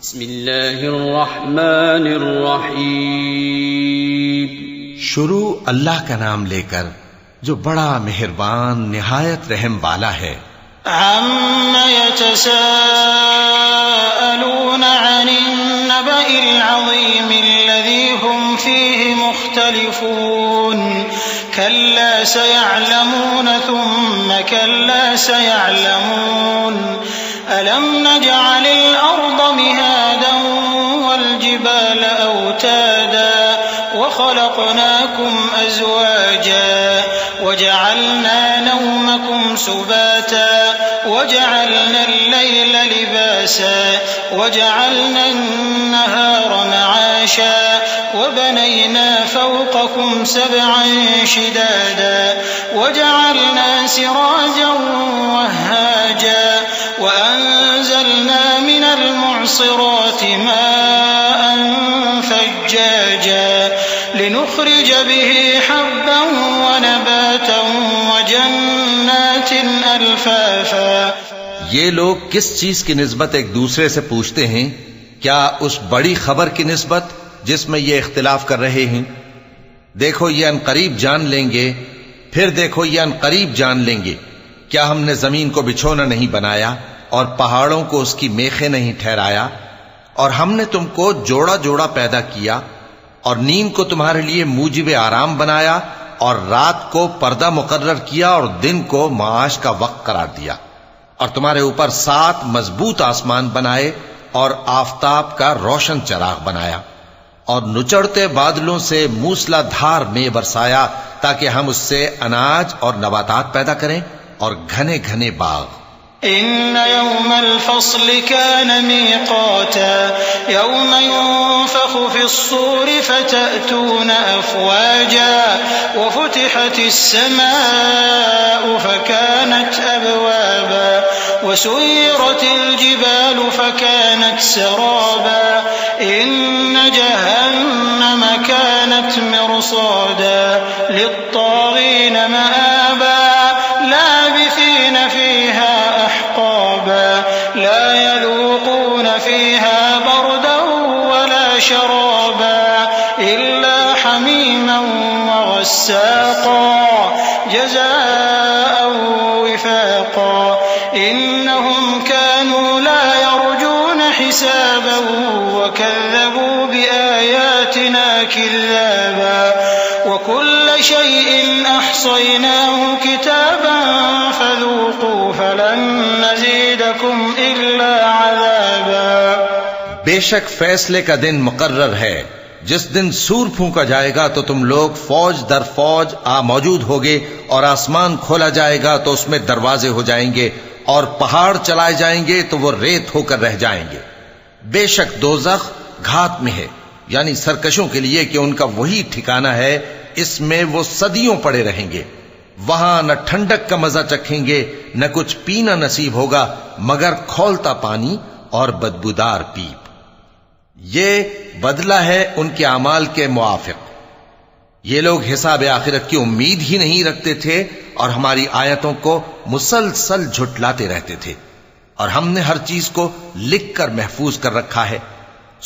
بسم اللہ الرحمن الرحیم. شروع اللہ کا نام لے کر جو بڑا مہربان نہایت رحم والا ہے. عَمَّ يَتَسَاءَلُونَ عَنِ النَّبَإِ الْعَظِيمِ الَّذِي هُمْ فِيهِ مُخْتَلِفُونَ كَلَّا سَيَعْلَمُونَ ثُمَّ كَلَّا سَيَعْلَمُونَ أَلَمْ نَجْعَلِ الْأَرْضَ مِهَادًا وَالْجِبَالَ أَوْتَادًا وَخَلَقْنَاكُمْ أَزْوَاجًا وَجَعَلْنَا نَوْمَكُمْ سُبَاتًا وَجَعَلْنَا اللَّيْلَ لِبَاسًا وَجَعَلْنَا النَّهَارَ مَعَاشًا وَبَنَيْنَا فَوْقَكُمْ سَبْعًا شِدَادًا وَجَعَلْنَا سِرَاجًا وَهَّاجًا وَأَنزَلْنَا مِنَ الْمُعْصِرَاتِ مَاءً ثَجَّاجًا لِنُخْرِجَ بِهِ حَبًّا وَنَبَاتًا وَجَنَّاتٍ أَلْفَافًا. یہ لوگ کس چیز کی نسبت ایک دوسرے سے پوچھتے ہیں؟ کیا اس بڑی خبر کی نسبت جس میں یہ اختلاف کر رہے ہیں؟ دیکھو یہ انقریب جان لیں گے، پھر دیکھو یہ انقریب جان لیں گے. کیا ہم نے زمین کو بچھونا نہیں بنایا اور پہاڑوں کو اس کی میخیں نہیں ٹھہرایا؟ اور ہم نے تم کو جوڑا جوڑا پیدا کیا اور نیند کو تمہارے لیے موجب آرام بنایا اور رات کو پردہ مقرر کیا اور دن کو معاش کا وقت قرار دیا، اور تمہارے اوپر 7 مضبوط آسمان بنائے اور آفتاب کا روشن چراغ بنایا، اور نچڑتے بادلوں سے موسلا دھار میں برسایا تاکہ ہم اس سے اناج اور نباتات پیدا کریں اور گھنے گھنے باغ. إن يوم الفصل كان ميقاتا يوم ينفخ في الصور فتأتون أفواجا وفتحت السماء فكانت أبوابا وسيرت الجبال فكانت سرابا إن جهنم كانت مرصادا للطاغين مآبا لابثين فيها أحقابا لا يذوقون فيها بردا ولا شرابا إلا حميما وغساقا جزاء وفاقا إنهم كانوا لا يرجون حسابا وكذبوا بآياتنا كذابا وكل شيء أحصيناه كتابا فذوقوا فلن نزيدكم إلا عذابا. بے شک فیصلے کا دن مقرر ہے. جس دن سور پھونکا جائے گا تو تم لوگ فوج در فوج موجود ہوگے، اور آسمان کھولا جائے گا تو اس میں دروازے ہو جائیں گے، اور پہاڑ چلائے جائیں گے تو وہ ریت ہو کر رہ جائیں گے. بے شک دوزخ گھات میں ہے، یعنی سرکشوں کے لیے کہ ان کا وہی ٹھکانہ ہے، اس میں وہ صدیوں پڑے رہیں گے. وہاں نہ ٹھنڈک کا مزہ چکھیں گے، نہ کچھ پینا نصیب ہوگا مگر کھولتا پانی اور بدبودار پیپ. یہ بدلہ ہے ان کے اعمال کے موافق. یہ لوگ حساب آخرت کی امید ہی نہیں رکھتے تھے اور ہماری آیتوں کو مسلسل جھٹلاتے رہتے تھے، اور ہم نے ہر چیز کو لکھ کر محفوظ کر رکھا ہے.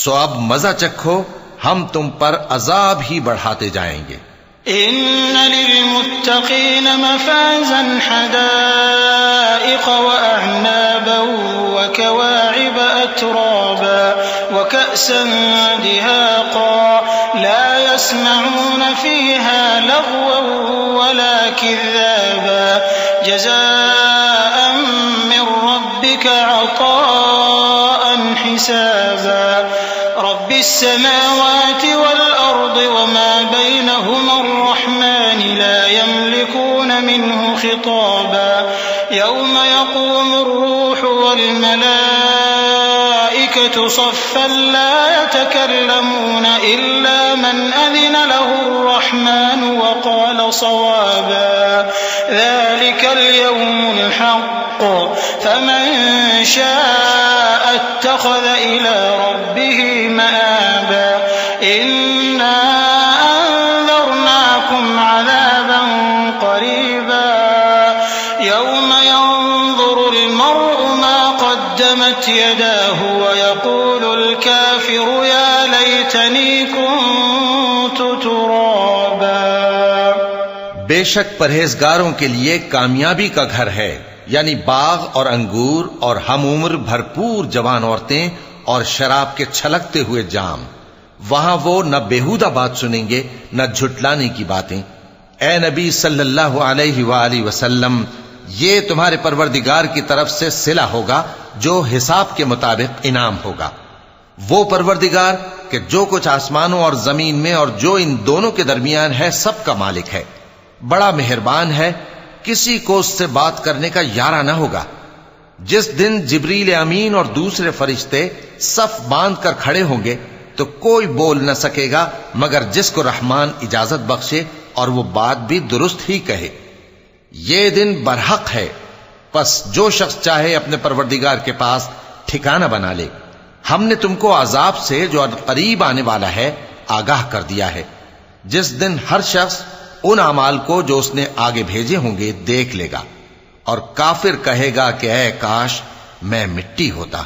سو اب مزہ چکھو، ہم تم پر عذاب ہی بڑھاتے جائیں گے. إن للمتقين مفازا حدائق وأعنابا وكواعب أترابا وكأسا دهاقا لا يسمعون فيها لغوا ولا كذابا جزاء من ربك عطاء حسابا. رب السماوات والأرض وما بينهما الرحمن لا يملكون منه خطابا يوم يقوم الروح والملائكة صفا لا يتكلمون إلا من أذن له الرحمن وقال صوابا. ذلك اليوم الحق فمن شاء اتخذ إلى ربه مآبا. إنا أنذرناكم عذابا قريبا يوم ينظر المرء ما قدمت يداه ويقول الكافر يا ليتني كنت ترابا. بے شک پرہیزگاروں کے لیے کامیابی کا گھر ہے، یعنی باغ اور انگور اور ہم عمر بھرپور جوان عورتیں اور شراب کے چھلکتے ہوئے جام. وہاں وہ نہ بیہودہ بات سنیں گے نہ جھٹلانے کی باتیں. اے نبی صلی اللہ علیہ وآلہ وسلم، یہ تمہارے پروردگار کی طرف سے صلہ ہوگا جو حساب کے مطابق انعام ہوگا. وہ پروردگار کہ جو کچھ آسمانوں اور زمین میں اور جو ان دونوں کے درمیان ہے سب کا مالک ہے، بڑا مہربان ہے، کسی کو اس سے بات کرنے کا یارہ نہ ہوگا. جس دن جبریل امین اور دوسرے فرشتے صف باندھ کر کھڑے ہوں گے تو کوئی بول نہ سکے گا مگر جس کو رحمان اجازت بخشے اور وہ بات بھی درست ہی کہے. یہ دن برحق ہے، پس جو شخص چاہے اپنے پروردگار کے پاس ٹھکانہ بنا لے. ہم نے تم کو عذاب سے جو قریب آنے والا ہے آگاہ کر دیا ہے، جس دن ہر شخص ان اعمال کو جو اس نے آگے بھیجے ہوں گے دیکھ لے گا، اور کافر کہے گا کہ اے کاش میں مٹی ہوتا.